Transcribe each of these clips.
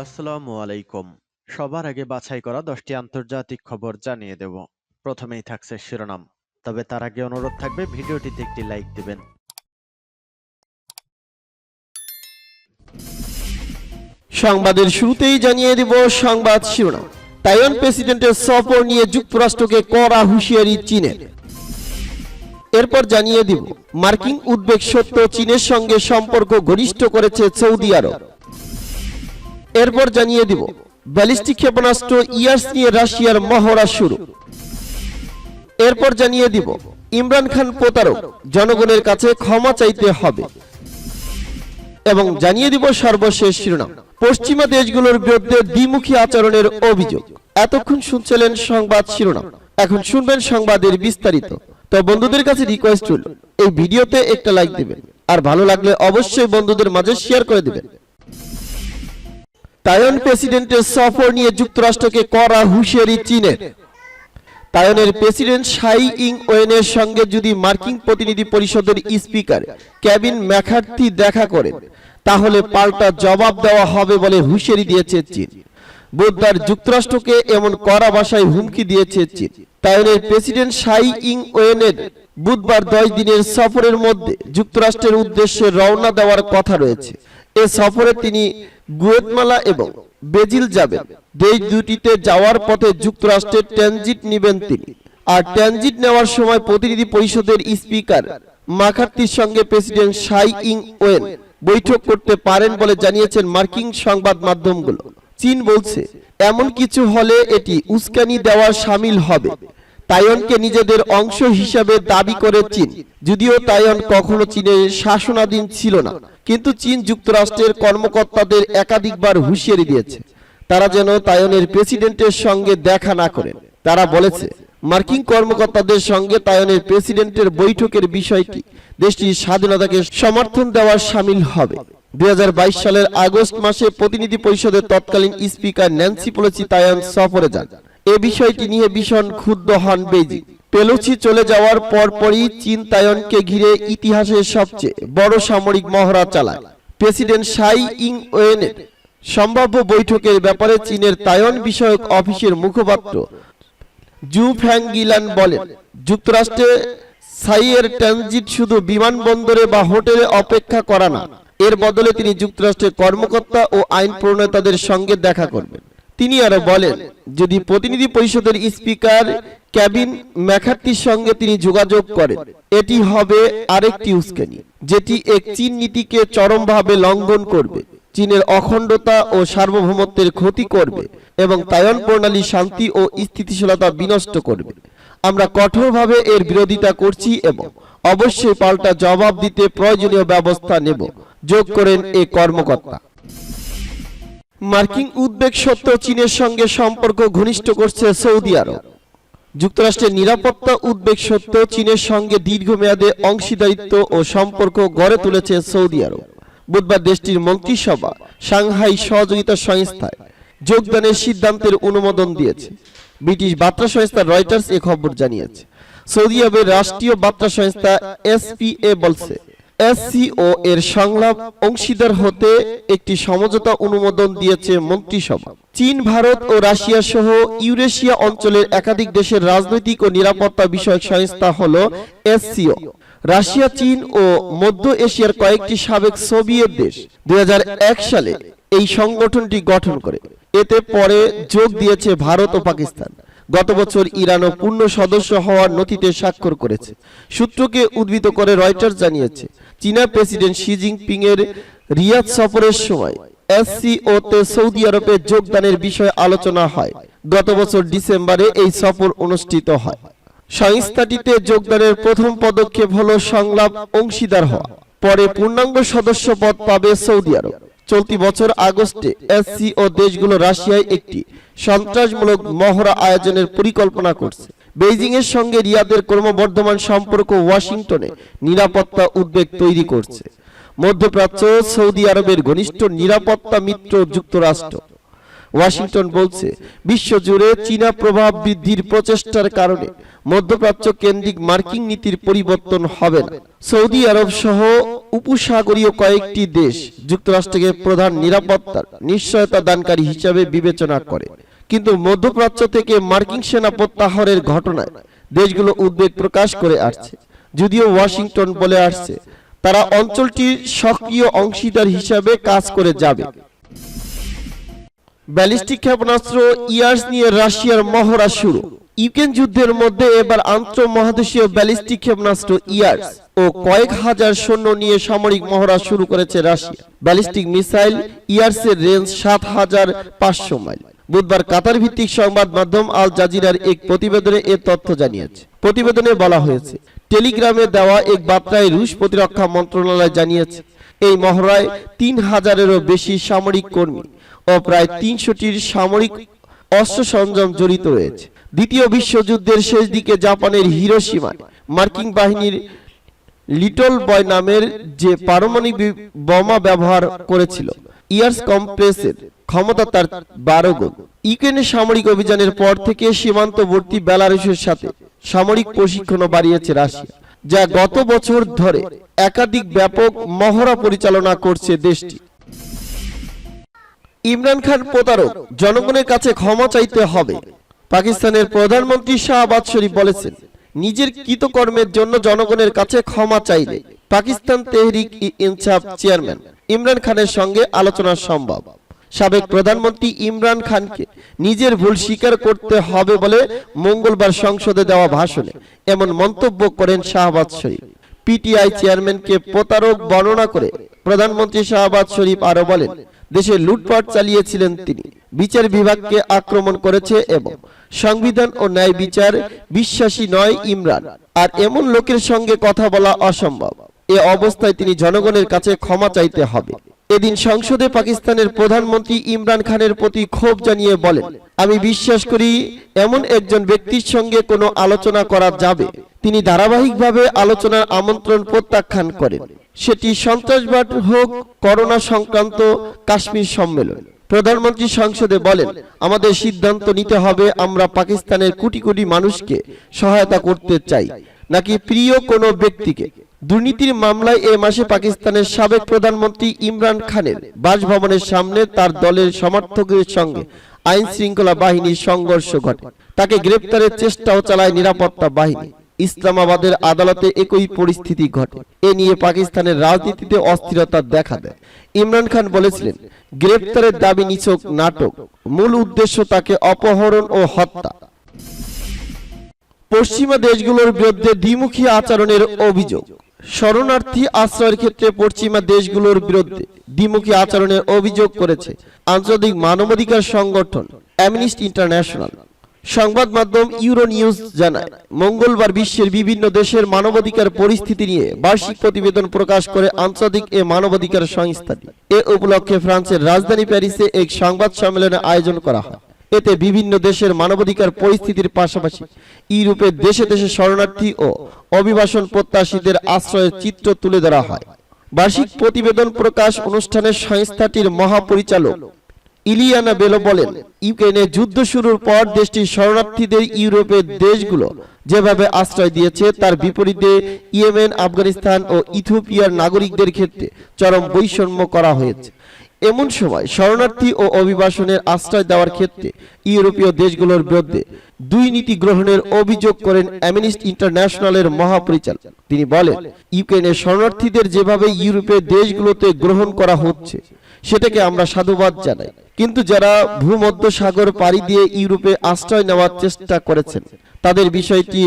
আসসালামু আলাইকুম। সবার আগে বাছাই করা 10টি আন্তর্জাতিক খবর জানিয়ে দেব। প্রথমেই থাকছে শিরোনাম। তবে তার আগে অনুরোধ থাকবে ভিডিওটিতে একটি লাইক দিবেন। সংবাদের শুরুতেই জানিয়ে দেব সংবাদ শিরোনাম। তাইওয়ান প্রেসিডেন্টের সফর নিয়ে যুক্তরাষ্ট্রকে কড়া হুঁশিয়ারি চীনের। এরপর জানিয়ে দিব মার্কিন উদ্বেগ সত্ত্বেও চীনের সঙ্গে সম্পর্ক ঘনিষ্ঠ করেছে সৌদি আরব। এরপর জানিয়ে দিব ব্যালিস্টিক ক্ষেপণাস্ত্র ইয়ার্স নিয়ে রাশিয়ার মহড়া শুরু। এরপর জানিয়ে দিব ইমরান খান প্রতারক, জনগণের কাছে ক্ষমা চাইতে হবে। এবং জানিয়ে দিব সর্বশেষ শিরোনাম, পশ্চিমা দেশগুলোর বিরুদ্ধে দ্বিমুখী আচরণের অভিযোগ। এতক্ষণ শুনছিলেন সংবাদ শিরোনাম, এখন শুনবেন সংবাদের বিস্তারিত। তো বন্ধুদের কাছে রিকোয়েস্ট হল এই ভিডিওতে একটা লাইক দিবেন, আর ভালো লাগলে অবশ্যই বন্ধুদের মাঝে শেয়ার করে দিবেন। তাইওয়ান প্রেসিডেন্টের সফর নিয়ে যুক্তরাষ্ট্রকে কড়া হুঁশিয়ারি চীনের। তাইওয়ানের প্রেসিডেন্ট সাই ইং ওয়েনের সঙ্গে যদি মার্কিন প্রতিনিধি পরিষদের স্পিকার কেভিন ম্যাকার্থি দেখা করেন, তাহলে পাল্টা জবাব দেওয়া হবে বলে হুঁশিয়ারি দিয়েছে চীন। বুধবার যুক্তরাষ্ট্রকে এমন কড়া ভাষায় হুমকি দিয়েছে চীন। তাইওয়ানের প্রেসিডেন্ট সাই ইং ওয়েনের বুধবার 10 দিনের সফরের মধ্যে যুক্তরাষ্ট্রের উদ্দেশ্যে রওনা দেওয়ার কথা রয়েছে। এ সফরে তিনি গুয়েতমালা এবং ব্রাজিল যাবেন। দেশ দুটিতে যাওয়ার পথে যুক্তরাষ্ট্রের ট্রানজিট নেবেন তিনি। আর ট্রানজিট নেওয়ার সময় প্রতিনিধি পরিষদের স্পিকার ম্যাকার্থির সঙ্গে প্রেসিডেন্ট সাই ইং ওয়েন বৈঠক করতে পারেন বলে জানিয়েছেন মার্কিন সংবাদ মাধ্যমগুলো। চীন বলছে, এমন কিছু হলে এটি উস্কানি দেওয়া শামিল হবে। তাইওয়ানকে নিজেদের অংশ হিসাবে দাবি করে চীন। যদিও তাইওয়ান কখনো চীনের শাসনাধীন ছিল না, কিন্তু চীন যুক্তরাষ্ট্রের কর্মকর্তাদের একাধিকবার হুঁশিয়ারি দিয়েছে তারা যেন তাইওয়ানের প্রেসিডেন্টের সঙ্গে দেখা না করেন। তারা বলেছে, মার্কিন কর্মকর্তাদের সঙ্গে তাইওয়ানের প্রেসিডেন্টের বৈঠকের বিষয়টি দেশটির স্বাধীনতাকে সমর্থন দেওয়ার শামিল হবে। 2022 সালের আগস্ট মাসে প্রতিনিধি পরিষদের তৎকালীন স্পিকার ন্যান্সি পেলোসি তাইওয়ান সফরে যান। এ বিষয়টি নিয়ে ভীষণ ক্ষুব্ধ হন বেইজিং। পেলোসি চলে যাওয়ার পরপরই চীন তাইওয়ানকে ঘিরে ইতিহাসের সবচেয়ে বড় সামরিক মহড়া চালায়। প্রেসিডেন্ট সাই ইং ওয়েনের সম্ভাব্য বৈঠকের ব্যাপারে চীনের তাইওয়ান বিষয়ক অফিসের মুখপাত্র জু ফ্যাংগিলান বলেন, যুক্তরাষ্ট্রে সাইয়ের ট্রানজিট শুধু বিমানবন্দরে বা হোটেলে অপেক্ষা করা না, এর বদলে তিনি যুক্তরাষ্ট্রের কর্মকর্তা ও আইন প্রণেতাদের সঙ্গে দেখা করবেন। তিনি আরো বলেন, যদি প্রতিনিধি পরিষদের স্পিকার কেভিন ম্যাকার্থির সঙ্গে তিনি যোগাযোগ করেন, এটি হবে আরেকটি উস্কানি, যেটি এক চীন নীতিকে চরমভাবে লঙ্ঘন করবে, চীনের অখণ্ডতা ও সার্বভৌমত্বের ক্ষতি করবে এবং তাইওয়ান প্রণালী শান্তি ও স্থিতিশীলতা বিনষ্ট করবে। আমরা কঠোরভাবে এর বিরোধিতা করছি এবং অবশ্যই পাল্টা জবাব দিতে প্রয়োজনীয় ব্যবস্থা নেব, যোগ করেন এই কর্মকর্তা। মার্কিন উদ্বেগ সত্ত্বেও চীনের সঙ্গে সম্পর্ক ঘনিষ্ঠ করছে সৌদি আরব। যুক্তরাষ্ট্রের নিরাপত্তা উদ্বেগ সত্ত্বেও চীনের সঙ্গে দীর্ঘমেয়াদে অংশীদারিত্ব ও সম্পর্ক গড়ে তুলেছে সৌদি আরব। বুধবার দেশটির মন্ত্রিসভা সাংহাই সহযোগিতা সংস্থায় যোগদানের সিদ্ধান্তের অনুমোদন দিয়েছে। ব্রিটিশ বার্তা সংস্থা রয়টার্স এ খবর জানিয়েছে। সৌদি আরবের রাষ্ট্রীয় বার্তা সংস্থা এসপিএ বলছে, এসসিও এর সংলাপ অংশীদার হতে একটি সমঝোতা অনুমোদন দিয়েছে মন্ত্রিসভা। চীন, ভারত ও রাশিয়া সহ ইউরেশিয়া অঞ্চলের একাধিক দেশের রাজনৈতিক ও নিরাপত্তা বিষয়ক সংস্থা হলো এসসিও। রাশিয়া, চীন ও মধ্য এশিয়ার কয়েকটি সাবেক সোভিয়েত দেশ 2001 সালে এই সংগঠনটি গঠন করে। এতে পরে যোগ দিয়েছে ভারত ও পাকিস্তান। গত বছর ইরানও পূর্ণ সদস্য হওয়ার নথিতে স্বাক্ষর করেছে। সূত্রকে উদ্ধৃত করে রয়টার্স জানিয়েছে, চীনা প্রেসিডেন্ট শি জিনপিং এর রিয়াদ সফরের সময় এসসিওতে সৌদি আরবে যোগদানের বিষয়ে আলোচনা হয়। গত বছর ডিসেম্বরে এই সফর অনুষ্ঠিত হয়। সংস্থাটিতে যোগদানের প্রথম পদক্ষেপ হলো সংলাপ অংশীদার হওয়া, পরে পূর্ণাঙ্গ সদস্য পদ পাবে সৌদি আরব। চলতি বছর আগস্টে এসসিও দেশগুলো রাশিয়ায় একটি সন্ত্রাসমূলক মহড়া আয়োজনের পরিকল্পনা করছে। বেইজিং এর সঙ্গে রিয়াদের ক্রমবর্ধমান সম্পর্ক ওয়াশিংটনে নিরাপত্তা উদ্বেগ তৈরি করছে। মধ্যপ্রাচ্য সৌদি আরবের ঘনিষ্ঠ নিরাপত্তা মিত্র যুক্তরাষ্ট্র। ওয়াশিংটন বলছে, বিশ্বজুড়ে চীনা প্রভাব বৃদ্ধির প্রচেষ্টার কারণে মধ্যপ্রাচ্য কেন্দ্রিক মার্কিন নীতির পরিবর্তন হবে না। সৌদি আরব সহ উপসাগরীয় কয়েকটি দেশ যুক্তরাষ্ট্রকে প্রধান নিরাপত্তার নিশ্চয়তা দানকারী হিসাবে বিবেচনা করে, কিন্তু মধ্যপ্রাচ্য থেকে মার্কিন সেনা প্রত্যাহারের ঘটনায় দেশগুলো উদ্বেগ প্রকাশ করে আসছে। যদিও ওয়াশিংটন বলে আসছে তারা অঞ্চলটির সক্রিয় অংশীদার হিসাবে কাজ করে যাবে। ব্যালিস্টিক ক্ষেপণাস্ত্র ইয়ার্স নিয়ে রাশিয়ার মহড়া শুরু। ইউক্রেন যুদ্ধের মধ্যে এবার আন্তঃমহাদেশীয় ব্যালিস্টিক ক্ষেপণাস্ত্র ইয়ার্স ও কয়েক হাজার সৈন্য নিয়ে সামরিক মহড়া শুরু করেছে রাশিয়া। ব্যালিস্টিক মিসাইল ইয়ার্সের রেঞ্জ ৭৫০০ মাইল। বুধবার কাতার ভিত্তিক সংবাদ মাধ্যম আল জাজিরার এক প্রতিবেদনে এ তথ্য জানিয়েছে। প্রতিবেদনে বলা হয়েছে, টেলিগ্রামে দেওয়া এক বার্তায় রুশ প্রতিরক্ষা মন্ত্রণালয় জানিয়েছে এই মহড়ায় ৩০০০-এরও বেশি সামরিক কর্মী ও প্রায় ৩০০টির সামরিক অস্ত্র সরঞ্জাম জড়িত রয়েছে। দ্বিতীয় বিশ্বযুদ্ধের শেষ দিকে জাপানের হিরোশিমায় মার্কিন বাহিনীর লিটল বয় নামের যে পারমাণবিক বোমা ব্যবহার করেছিল, ইয়ার্স কমপ্লেক্সের ক্ষমতা তার ১২ গুণ। ইউক্রেনের সামরিক অভিযানের পর থেকে সীমান্তবর্তী বেলারুশের সাথে সামরিক প্রশিক্ষণও বাড়িয়েছে রাশিয়া, যা গত বছর ধরে একাধিক ব্যাপক মহড়া পরিচালনা করছে দেশটি। ইমরান খান প্রতারক, জনগণের কাছে ক্ষমা চাইতে হবে। পাকিস্তানের প্রধানমন্ত্রী শাহবাজ শরীফ বলেছেন, নিজের কৃতকর্মের জন্য জনগণের কাছে ক্ষমা চাইলে পাকিস্তান তেহরিক ই ইনসাফ চেয়ারম্যান ইমরান খানের সঙ্গে আলোচনা সম্ভব। সাবেক প্রধানমন্ত্রী ইমরান খানকে নিজের ভুল স্বীকার করতে হবে বলে মঙ্গলবার সংসদে দেওয়া ভাষণে এমন মন্তব্য করেন শাহবাজ শরীফ। পিটিআই চেয়ারম্যানকে প্রতারক বর্ণনা করে প্রধানমন্ত্রী শাহবাজ শরীফ আরো বলেন, দেশে লুটপাট চালিয়েছিলেন তিনি, বিচার বিভাগকে আক্রমণ করেছে এবং সংবিধান ও ন্যায় বিচার বিশ্বাসী নয় ইমরান, আর এমন লোকের সঙ্গে কথা বলা অসম্ভব। এ অবস্থায় তিনি জনগণের কাছে ক্ষমা চাইতে হবে। এদিন সংসদে পাকিস্তানের প্রধানমন্ত্রী ইমরান খানের প্রতি ক্ষোভ জানিয়ে বলেন, আমি বিশ্বাস করি এমন একজন ব্যক্তির সঙ্গে কোনো আলোচনা করা যাবে। তিনি ধারাবাহিকভাবে আলোচনার আমন্ত্রণ প্রত্যাখ্যান করেন, সেটি সন্ত্রাসবাদ হোক, করোনা সংক্রান্ত, কাশ্মীর সম্মেলন। প্রধানমন্ত্রী সংসদে বলেন, আমাদের সিদ্ধান্ত নিতে হবে আমরা পাকিস্তানের কোটি কোটি মানুষকে সহায়তা করতে চাই নাকি প্রিয় কোনো ব্যক্তিকে। দুর্নীতির মামলায় এ মাসে পাকিস্তানের সাবেক প্রধানমন্ত্রী ইমরান খানের বাসভবনের সামনে তার দলের সমর্থকদের সঙ্গে আইন শৃঙ্খলা বাহিনীর সংঘর্ষ ঘটে। তাকে গ্রেপ্তারের চেষ্টাও চালায় নিরাপত্তা বাহিনী। ইসলামাবাদের আদালতে একই পরিস্থিতি ঘটে। এ নিয়ে পাকিস্তানের রাজনীতিতে অস্থিরতা দেখা দেয়। ইমরান খান বলেছিলেন, গ্রেপ্তারের দাবি নিছক নাটক, মূল উদ্দেশ্য তাকে অপহরণ ও হত্যা। পশ্চিমা দেশগুলোর বিরুদ্ধে দ্বিমুখী আচরণের অভিযোগ। শরণার্থী আশ্রয়ের ক্ষেত্রে পশ্চিমা দেশগুলোর বিরুদ্ধে দ্বিমুখী আচরণের অভিযোগ করেছে আন্তর্জাতিক মানবাধিকার সংগঠন অ্যামনিস্টি ইন্টারন্যাশনাল। সংবাদ মাধ্যম ইউরো নিউজ জানায়, মঙ্গলবার বিশ্বের বিভিন্ন দেশের মানবাধিকার পরিস্থিতি নিয়ে বার্ষিক প্রতিবেদন প্রকাশ করে আন্তর্জাতিক এ মানবাধিকার সংস্থাটি। এ উপলক্ষে ফ্রান্সের রাজধানী প্যারিসে এক সংবাদ সম্মেলনের আয়োজন করা হয়। এতে বিভিন্ন দেশের মানবাধিকার পরিস্থিতির পাশাপাশি ইউরোপের দেশে দেশে শরণার্থী ও অভিবাসন প্রত্যাশীদের আশ্রয়ের চিত্র তুলে ধরা হয়। বার্ষিক প্রতিবেদন প্রকাশ অনুষ্ঠানে সংস্থাটির মহাপরিচালক ইলিয়ানা বেলো বলেন, ইউক্রেনে যুদ্ধ শুরুর পর দেশটির শরণার্থীদের ইউরোপের দেশগুলো যেভাবে আশ্রয় দিয়েছে তার বিপরীতে ইয়েমেন, আফগানিস্তান ও ইথিওপিয়ার নাগরিকদের ক্ষেত্রে চরম বৈষম্য করা হয়েছে। এমন সময় শরণার্থী ও অভিবাসনের আশ্রয় দেওয়ার ক্ষেত্রে ইউরোপীয় দেশগুলোর বিরুদ্ধে দুই নীতি গ্রহণের অভিযোগ করেন অ্যামনিস্টি ইন্টারন্যাশনালের মহাপরিচালক। তিনি বলেন, ইউক্রেনের শরণার্থীদের যেভাবে ইউরোপের দেশগুলোতে গ্রহণ করা হচ্ছে সেটাকে আমরা সাধুবাদ জানাই, কিন্তু যারা ভূমধ্যসাগর পাড়ি দিয়ে ইউরোপে আশ্রয় নেওয়ার চেষ্টা করেছেন তাদের বিষয়টি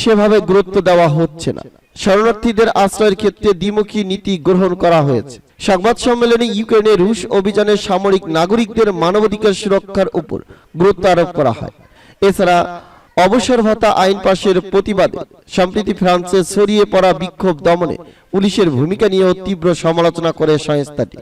সেভাবে গুরুত্ব দেওয়া হচ্ছে না। শরণার্থীদের আশ্রয়ের ক্ষেত্রে দ্বিমুখী নীতি গ্রহণ করা হয়েছে। সংবাদ সম্মেলনে ইউক্রেনে রুশ অভিযানের সামরিক নাগরিকদের মানবাধিকার সুরক্ষার উপর গুরুত্ব আরোপ করা হয়। এছাড়া অবসর ভাতা আইন পাশের প্রতিবাদে সম্প্রতি ফ্রান্সে ছড়িয়ে পড়া বিক্ষোভ দমনে পুলিশের ভূমিকা নিয়েও তীব্র সমালোচনা করে সংস্থাটি।